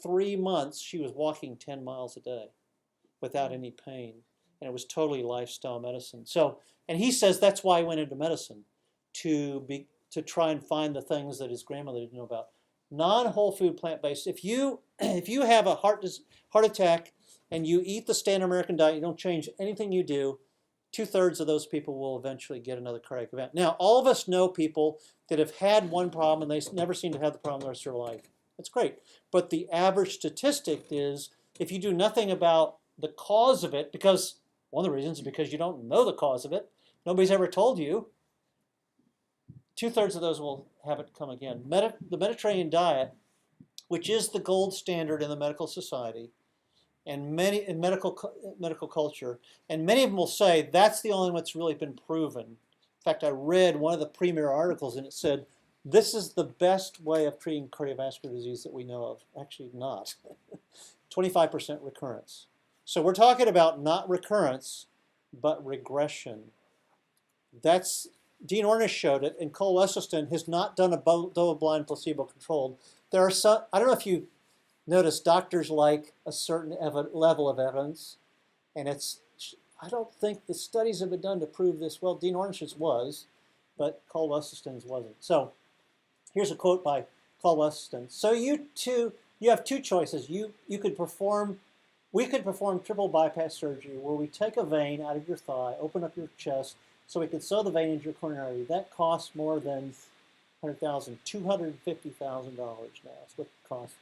3 months, she was walking 10 miles a day without any pain, and it was totally lifestyle medicine. So, and he says that's why he went into medicine, to try and find the things that his grandmother didn't know about. Non-whole food plant-based. If you have a heart attack and you eat the standard American diet, you don't change anything you do, 2/3 of those people will eventually get another cardiac event. Now, all of us know people that have had one problem and they never seem to have the problem the rest of their life. That's great. But the average statistic is if you do nothing about the cause of it, because one of the reasons is because you don't know the cause of it, nobody's ever told you, 2/3 of those will have it come again. The Mediterranean diet, which is the gold standard in the medical society, and many in medical culture, and many of them will say that's the only one that's really been proven. In fact, I read one of the premier articles and it said, this is the best way of treating cardiovascular disease that we know of. Actually not. 25% recurrence. So we're talking about not recurrence, but regression. That's, Dean Ornish showed it, and Caldwell Esselstyn has not done a double-blind placebo-controlled. There are some, I don't know if you notice, doctors like a certain level of evidence, and I don't think the studies have been done to prove this. Well, Dean Ornish's was, but Caldwell Esselstyn's wasn't. So here's a quote by Caldwell Esselstyn. So you have two choices. We could perform triple bypass surgery where we take a vein out of your thigh, open up your chest, so we could sew the vein into your coronary artery. That costs more than $100,000, $250,000 now is what it costs.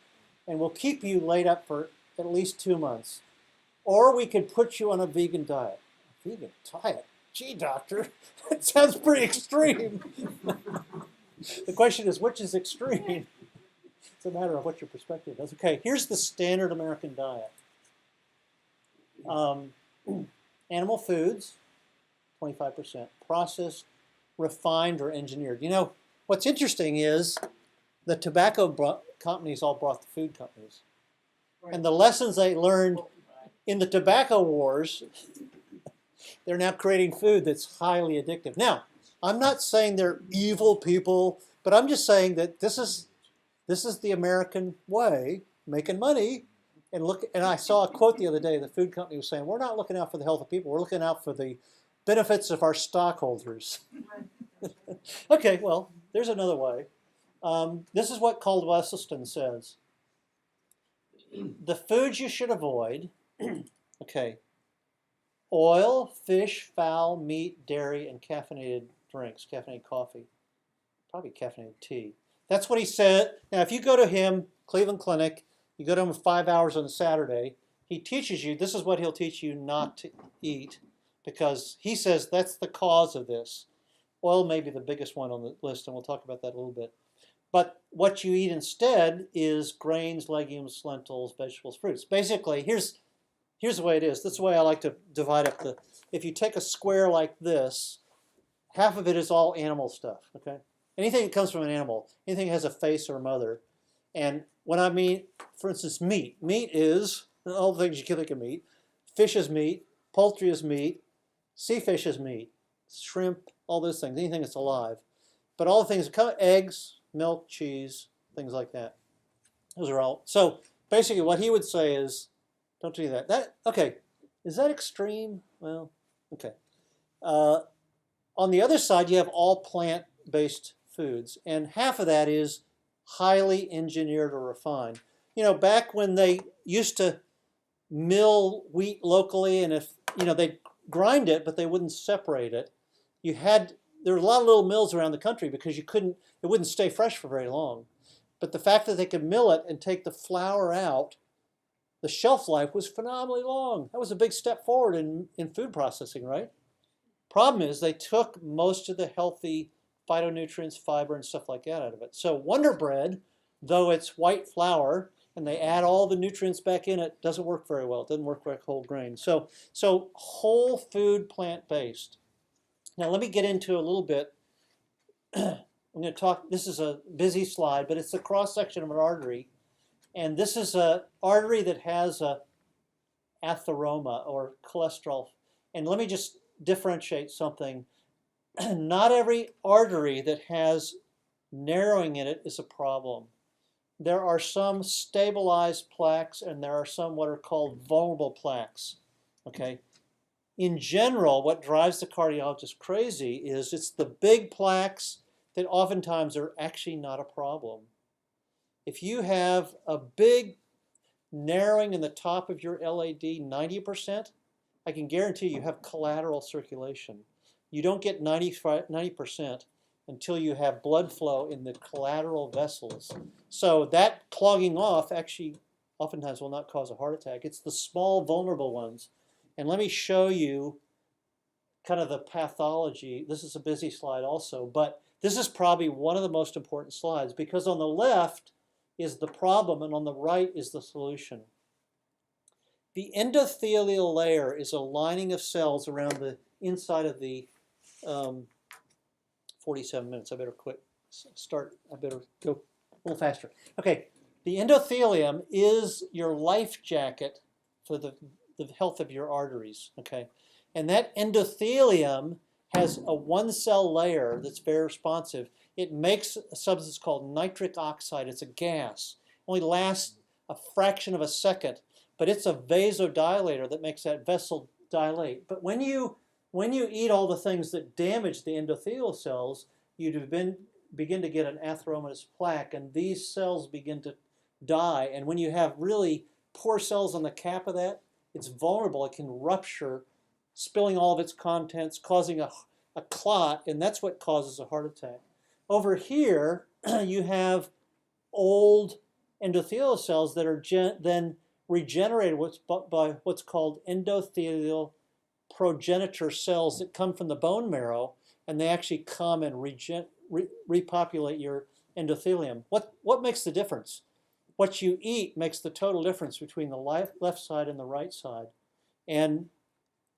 And we'll keep you laid up for at least 2 months. Or we could put you on a vegan diet. A vegan diet? Gee, doctor, that sounds pretty extreme. The question is, which is extreme? It's a matter of what your perspective is. Okay, here's the standard American diet. Animal foods, 25%. Processed, refined, or engineered. You know, what's interesting is the tobacco companies all brought the food companies. And the lessons they learned in the tobacco wars, they're now creating food that's highly addictive. Now, I'm not saying they're evil people, but I'm just saying that this is the American way, making money. And I saw a quote the other day, the food company was saying, we're not looking out for the health of people, we're looking out for the benefits of our stockholders. Okay, well, there's another way. This is what Caldwell Esselstyn says. The foods you should avoid, okay, oil, fish, fowl, meat, dairy, and caffeinated drinks, caffeinated coffee, probably caffeinated tea. That's what he said. Now, if you go to him, Cleveland Clinic, you go to him 5 hours on a Saturday, he teaches you, this is what he'll teach you not to eat, because he says that's the cause of this. Oil may be the biggest one on the list, and we'll talk about that a little bit. But what you eat instead is grains, legumes, lentils, vegetables, fruits. Basically, here's the way it is. This is the way I like to divide up the. If you take a square like this, half of it is all animal stuff. Okay, anything that comes from an animal, anything that has a face or a mother. And when I mean, for instance, meat. Meat is all the things you can think of meat. Fish is meat. Poultry is meat. Sea fish is meat. Shrimp, all those things. Anything that's alive. But all the things that come, eggs, milk, cheese, things like that. Those are all. So basically, what he would say is, don't do that. Okay? Is that extreme? Well, okay. On the other side, you have all plant-based foods, and half of that is highly engineered or refined. You know, back when they used to mill wheat locally, and if they'd grind it, but they wouldn't separate it. There were a lot of little mills around the country because it wouldn't stay fresh for very long. But the fact that they could mill it and take the flour out, the shelf life was phenomenally long. That was a big step forward in food processing, right? Problem is they took most of the healthy phytonutrients, fiber, and stuff like that out of it. So Wonder Bread, though it's white flour, and they add all the nutrients back in, it doesn't work very well. It doesn't work like whole grain. So whole food, plant-based. Now let me get into a little bit. I'm going to talk, this is a busy slide, but it's the cross-section of an artery. And this is an artery that has a atheroma or cholesterol. And let me just differentiate something. Not every artery that has narrowing in it is a problem. There are some stabilized plaques and there are some what are called vulnerable plaques. Okay. In general, what drives the cardiologist crazy is it's the big plaques that oftentimes are actually not a problem. If you have a big narrowing in the top of your LAD 90%, I can guarantee you have collateral circulation. You don't get 90% until you have blood flow in the collateral vessels. So that clogging off actually oftentimes will not cause a heart attack. It's the small vulnerable ones. And let me show you kind of the pathology. This is a busy slide also, but this is probably one of the most important slides because on the left is the problem and on the right is the solution. The endothelial layer is a lining of cells around the inside of the 47 minutes. I better quit. I better go a little faster. Okay, the endothelium is your life jacket for the health of your arteries. Okay, and that endothelium has a one-cell layer that's very responsive. It makes a substance called nitric oxide. It's a gas. It only lasts a fraction of a second, but it's a vasodilator that makes that vessel dilate. But when you eat all the things that damage the endothelial cells, you begin to get an atheromatous plaque, and these cells begin to die. And when you have really poor cells on the cap of that, it's vulnerable. It can rupture, spilling all of its contents, causing a clot, and that's what causes a heart attack. Over here, you have old endothelial cells that are then regenerated by what's called endothelial progenitor cells that come from the bone marrow, and they actually come and repopulate your endothelium. What makes the difference? What you eat makes the total difference between the left side and the right side. And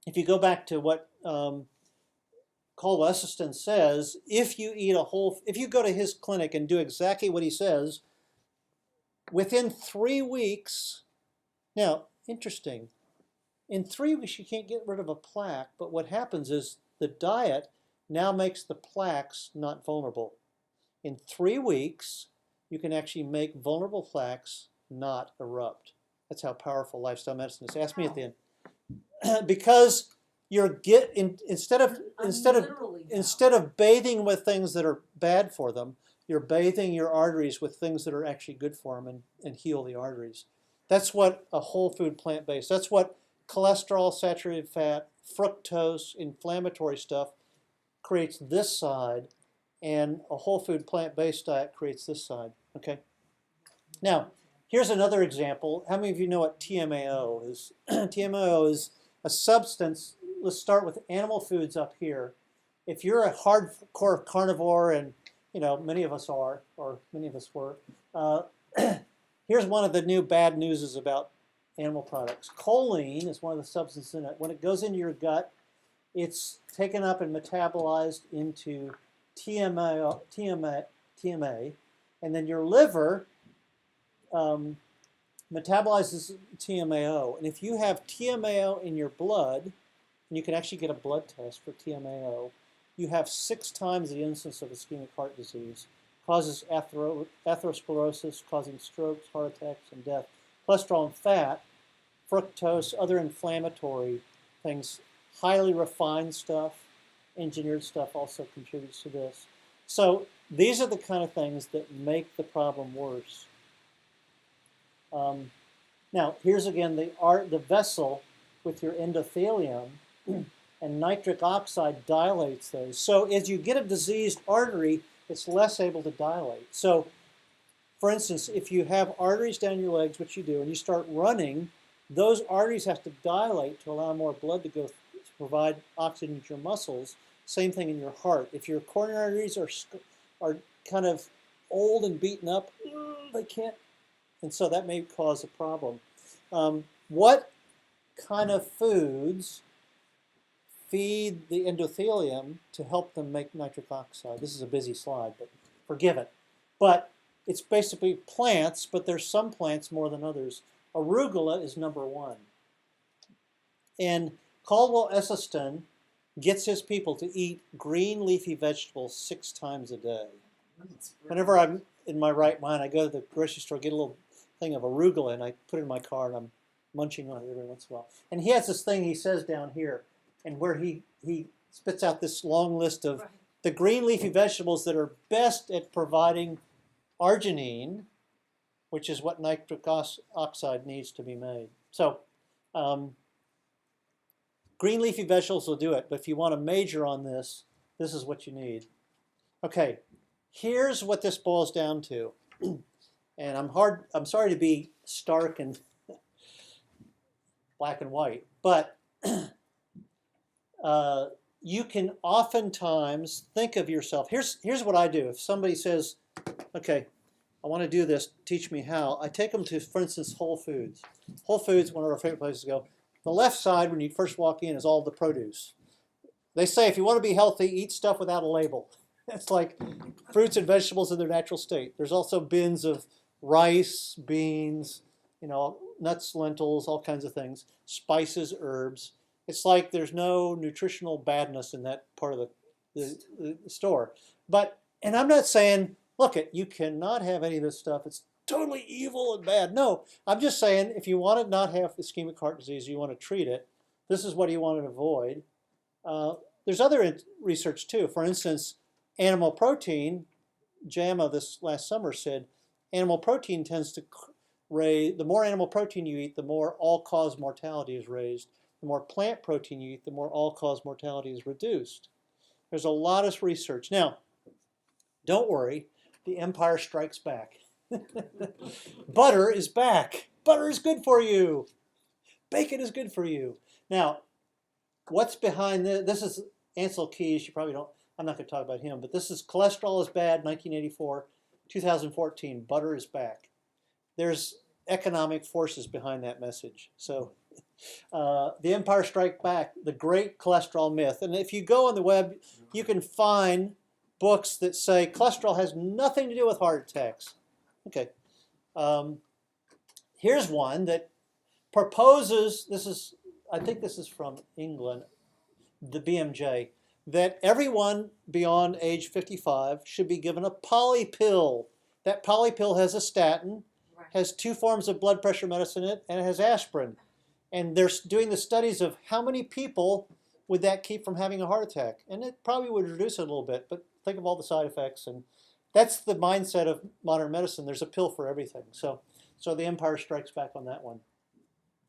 if you go back to what Colweston says, if you go to his clinic and do exactly what he says, within 3 weeks, now, interesting, in 3 weeks you can't get rid of a plaque, but what happens is the diet now makes the plaques not vulnerable. In 3 weeks, you can actually make vulnerable plaques not erupt. That's how powerful lifestyle medicine is. Ask me at the end. Because instead of bathing with things that are bad for them, you're bathing your arteries with things that are actually good for them and heal the arteries. That's what a whole food plant-based, that's what cholesterol, saturated fat, fructose, inflammatory stuff creates this side, and a whole food plant-based diet creates this side. Okay. Now, here's another example. How many of you know what TMAO is? TMAO is a substance. Let's start with animal foods up here. If you're a hardcore carnivore and many of us are, or many of us were. Uh, Here's one of the new bad newses about animal products. Choline is one of the substances in it. When it goes into your gut, it's taken up and metabolized into TMA, and then your liver metabolizes TMAO. And if you have TMAO in your blood, and you can actually get a blood test for TMAO, you have 6 times the incidence of ischemic heart disease. Causes atherosclerosis, causing strokes, heart attacks, and death. Cholesterol and fat, fructose, other inflammatory things, highly refined stuff, engineered stuff also contributes to this. So these are the kind of things that make the problem worse. Now, here's again the vessel with your endothelium, and nitric oxide dilates those. So as you get a diseased artery, it's less able to dilate. So, for instance, if you have arteries down your legs, which you do, and you start running, those arteries have to dilate to allow more blood to go to provide oxygen to your muscles. Same thing in your heart. If your coronary arteries are kind of old and beaten up, they can't, and so that may cause a problem. What kind of foods feed the endothelium to help them make nitric oxide? This is a busy slide, but forgive it. But it's basically plants, but there's some plants more than others. Arugula is number 1. And Caldwell Esselstyn gets his people to eat green leafy vegetables 6 times a day. Whenever I'm in my right mind, I go to the grocery store, get a little thing of arugula, and I put it in my car, and I'm munching on it every once in a while. And he has this thing he says down here, and where he spits out this long list of the green leafy vegetables that are best at providing arginine, which is what nitric oxide needs to be made. So green leafy vegetables will do it, but if you want to major on this, this is what you need. Okay, here's what this boils down to. And I'm sorry to be stark and black and white, but you can oftentimes think of yourself. Here's what I do. If somebody says, okay, I want to do this, teach me how, I take them to, for instance, Whole Foods. Whole Foods, one of our favorite places to go. The left side, when you first walk in, is all the produce. They say if you want to be healthy, eat stuff without a label. It's like fruits and vegetables in their natural state. There's also bins of rice, beans, nuts, lentils, all kinds of things, spices, herbs. It's like there's no nutritional badness in that part of the store. And I'm not saying, look, you cannot have any of this stuff. It's totally evil and bad. No, I'm just saying if you want to not have ischemic heart disease, you want to treat it, this is what you want to avoid. There's other research too. For instance, animal protein, JAMA this last summer said, animal protein tends to raise, the more animal protein you eat, the more all-cause mortality is raised. The more plant protein you eat, the more all-cause mortality is reduced. There's a lot of research. Now, don't worry, the empire strikes back. Butter is back. Butter is good for you. Bacon is good for you. Now, what's behind this? This is Ansel Keys. You probably don't, I'm not going to talk about him, but this is Cholesterol is Bad, 1984, 2014. Butter is back. There's economic forces behind that message. So the Empire Strikes Back, the great cholesterol myth. And if you go on the web, you can find books that say cholesterol has nothing to do with heart attacks. Okay. Here's one that proposes, I think this is from England, the BMJ, that everyone beyond age 55 should be given a poly pill. That poly pill has a statin, has 2 forms of blood pressure medicine in it, and it has aspirin. And they're doing the studies of how many people would that keep from having a heart attack. And it probably would reduce it a little bit, but think of all the side effects. And that's the mindset of modern medicine. There's a pill for everything. So the Empire Strikes Back on that one.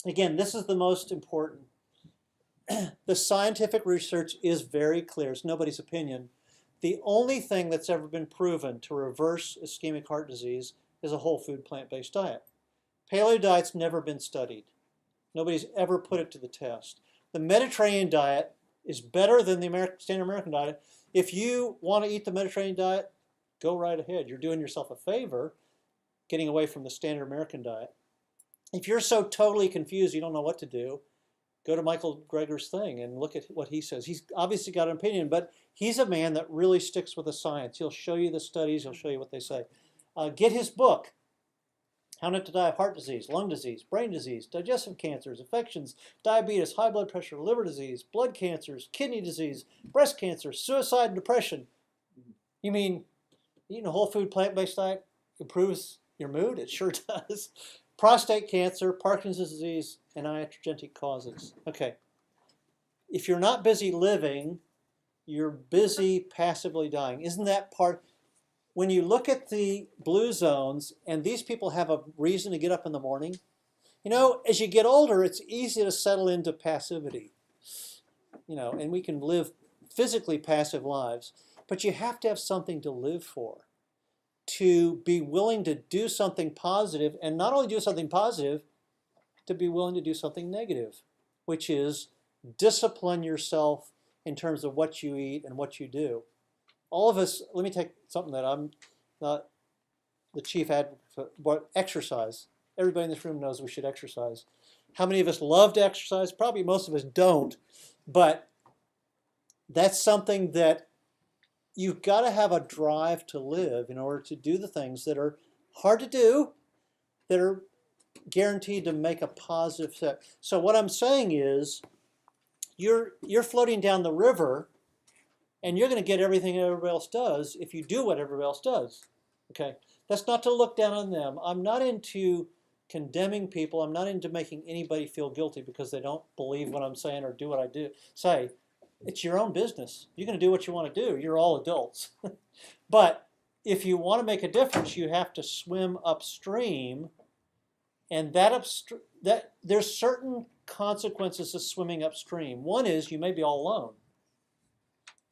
Again, this is the most important. The scientific research is very clear. It's nobody's opinion. The only thing that's ever been proven to reverse ischemic heart disease is a whole food plant-based diet. Paleo diet's never been studied. Nobody's ever put it to the test. The Mediterranean diet is better than the standard American diet. If you want to eat the Mediterranean diet, go right ahead. You're doing yourself a favor getting away from the standard American diet. If you're so totally confused you don't know what to do, go to Michael Greger's thing and look at what he says. He's obviously got an opinion, but he's a man that really sticks with the science. He'll show you the studies. He'll show you what they say. Get his book, How Not to Die of Heart Disease, Lung Disease, Brain Disease, Digestive Cancers, Infections, Diabetes, High Blood Pressure, Liver Disease, Blood Cancers, Kidney Disease, Breast Cancer, Suicide and Depression. You mean eating a whole food plant-based diet improves your mood? It sure does. Prostate cancer, Parkinson's disease, and iatrogenic causes. Okay. If you're not busy living, you're busy passively dying. Isn't that part? When you look at the blue zones, and these people have a reason to get up in the morning, you know, as you get older, it's easy to settle into passivity. You know, and we can live physically passive lives, but you have to have something to live for, to be willing to do something positive, and not only do something positive, to be willing to do something negative, which is discipline yourself in terms of what you eat and what you do. All of us, let me take something that I'm not the chief advocate for, but exercise. Everybody in this room knows we should exercise. How many of us love to exercise? Probably most of us don't, but that's something that you've got to have a drive to live in order to do the things that are hard to do, that are guaranteed to make a positive effect. So what I'm saying is, you're floating down the river, and you're going to get everything everybody else does if you do what everybody else does. Okay, that's not to look down on them. I'm not into condemning people. I'm not into making anybody feel guilty because they don't believe what I'm saying or do what I do. Say, it's your own business. You're going to do what you want to do. You're all adults. But if you want to make a difference, you have to swim upstream, and that there's certain consequences of swimming upstream. One is you may be all alone.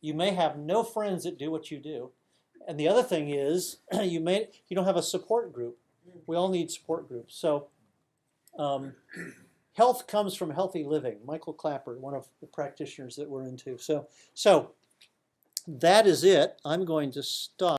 You may have no friends that do what you do. And the other thing is you don't have a support group. We all need support groups. So health comes from healthy living. Michael Clapper, one of the practitioners that we're into. So that is it. I'm going to stop.